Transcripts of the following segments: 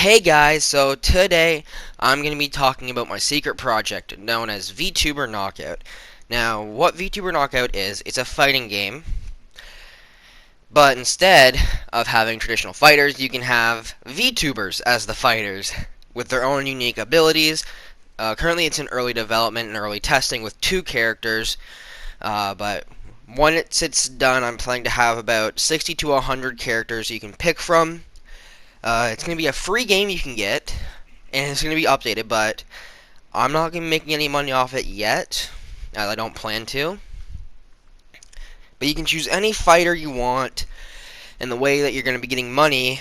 Hey guys, so today I'm going to be talking about my secret project known as Vtuber Knockout. Now, what Vtuber Knockout is, it's a fighting game, but instead of having traditional fighters, you can have VTubers as the fighters with their own unique abilities. Currently it's in early development and early testing with 2 characters, but once it's done, I'm planning to have about 60 to 100 characters you can pick from. It's going to be a free game you can get, and it's going to be updated, but I'm not going to be making any money off it yet, as I don't plan to. But you can choose any fighter you want, and the way that you're going to be getting money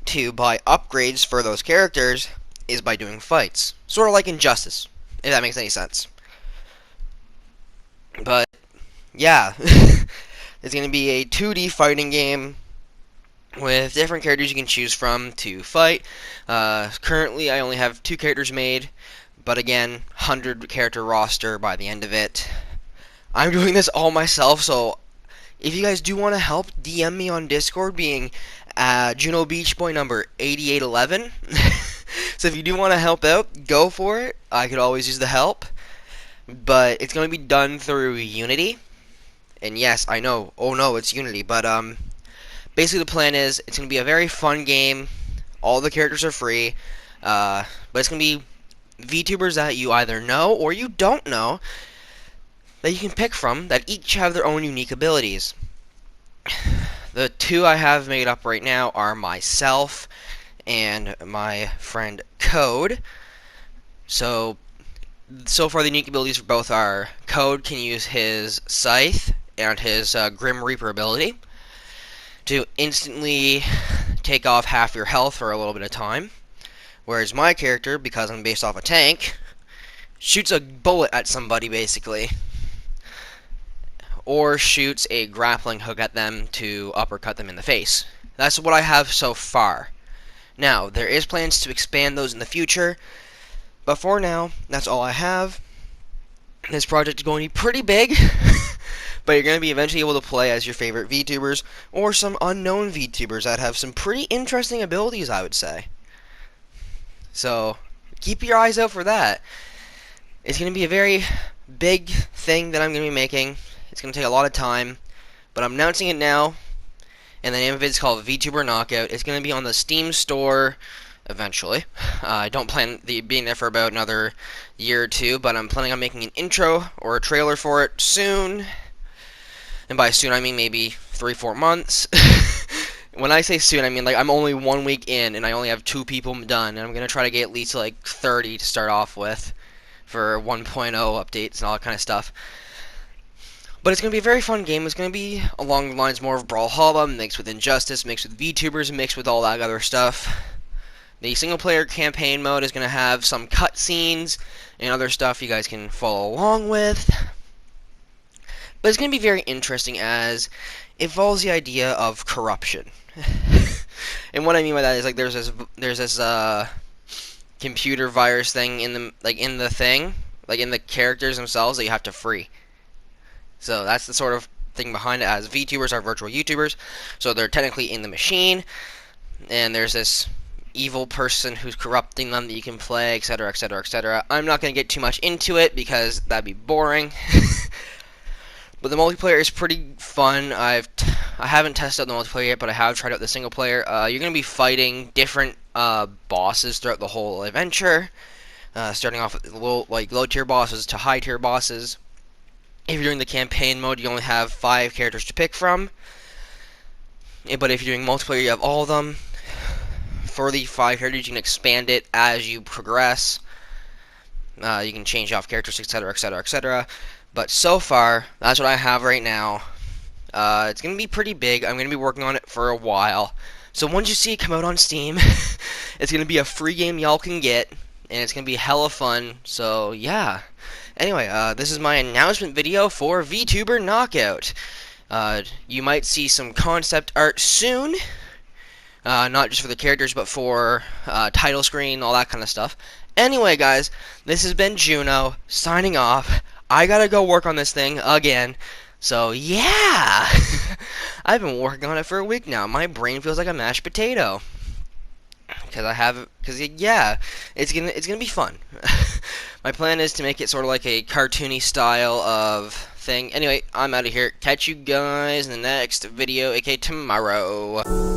to buy upgrades for those characters is by doing fights. Sort of like Injustice, if that makes any sense. But, yeah, it's going to be a 2D fighting game with different characters you can choose from to fight. Currently, I only have 2 characters made, but again, 100 character roster by the end of it. I'm doing this all myself, so if you guys do want to help, DM me on Discord, being Juno Beach Boy number 8811. So if you do want to help out, go for it. I could always use the help, but it's going to be done through Unity. And yes, I know. Oh no, it's Unity, but basically, the plan is it's going to be a very fun game. All the characters are free, but it's going to be VTubers that you either know or you don't know that you can pick from that each have their own unique abilities. The 2 I have made up right now are myself and my friend Code. So far the unique abilities for both are Code can use his Scythe and his Grim Reaper ability to instantly take off half your health for a little bit of time, whereas my character, because I'm based off a tank, shoots a bullet at somebody basically, or shoots a grappling hook at them to uppercut them in the face. That's what I have so far. Now, there is plans to expand those in the future, but for now, that's all I have. This project is going to be pretty big, but you're going to be eventually able to play as your favorite VTubers, or some unknown VTubers that have some pretty interesting abilities, I would say. So, keep your eyes out for that. It's going to be a very big thing that I'm going to be making. It's going to take a lot of time, but I'm announcing it now, and the name of it is called Vtuber Knockout. It's going to be on the Steam store eventually. I don't plan being there for about another year or 2, but I'm planning on making an intro or a trailer for it soon. And by soon, I mean maybe 3-4 months. When I say soon, I mean like I'm only 1 week in, and I only have 2 people done, and I'm going to try to get at least like 30 to start off with for 1.0 updates and all that kind of stuff. But it's going to be a very fun game. It's going to be along the lines more of Brawlhalla, mixed with Injustice, mixed with VTubers, mixed with all that other stuff. The single-player campaign mode is going to have some cutscenes and other stuff you guys can follow along with. But it's going to be very interesting as it follows the idea of corruption. And what I mean by that is like there's this computer virus thing in the characters themselves that you have to free. So that's the sort of thing behind it, as VTubers are virtual YouTubers, so they're technically in the machine, and there's this evil person who's corrupting them that you can play, etc., etc., etc. I'm not going to get too much into it because that'd be boring. But the multiplayer is pretty fun. I haven't tested out the multiplayer yet, but I have tried out the single player. You're going to be fighting different bosses throughout the whole adventure, starting off with low tier bosses to high tier bosses. If you're doing the campaign mode, you only have 5 characters to pick from. But if you're doing multiplayer, you have all of them. For the 5 characters, you can expand it as you progress. You can change off characters, etc., etc., etc. But so far, that's what I have right now. It's going to be pretty big. I'm going to be working on it for a while. So once you see it come out on Steam, it's going to be a free game y'all can get. And it's going to be hella fun. So, yeah. Anyway, this is my announcement video for Vtuber Knockout. You might see some concept art soon. Not just for the characters, but for title screen, all that kind of stuff. Anyway, guys, this has been Juno, signing off. I gotta go work on this thing again. So, yeah! I've been working on it for a week now. My brain feels like a mashed potato. Because I have Because yeah, it's gonna be fun. My plan is to make it sort of like a cartoony style of thing. Anyway, I'm out of here. Catch you guys in the next video, aka tomorrow.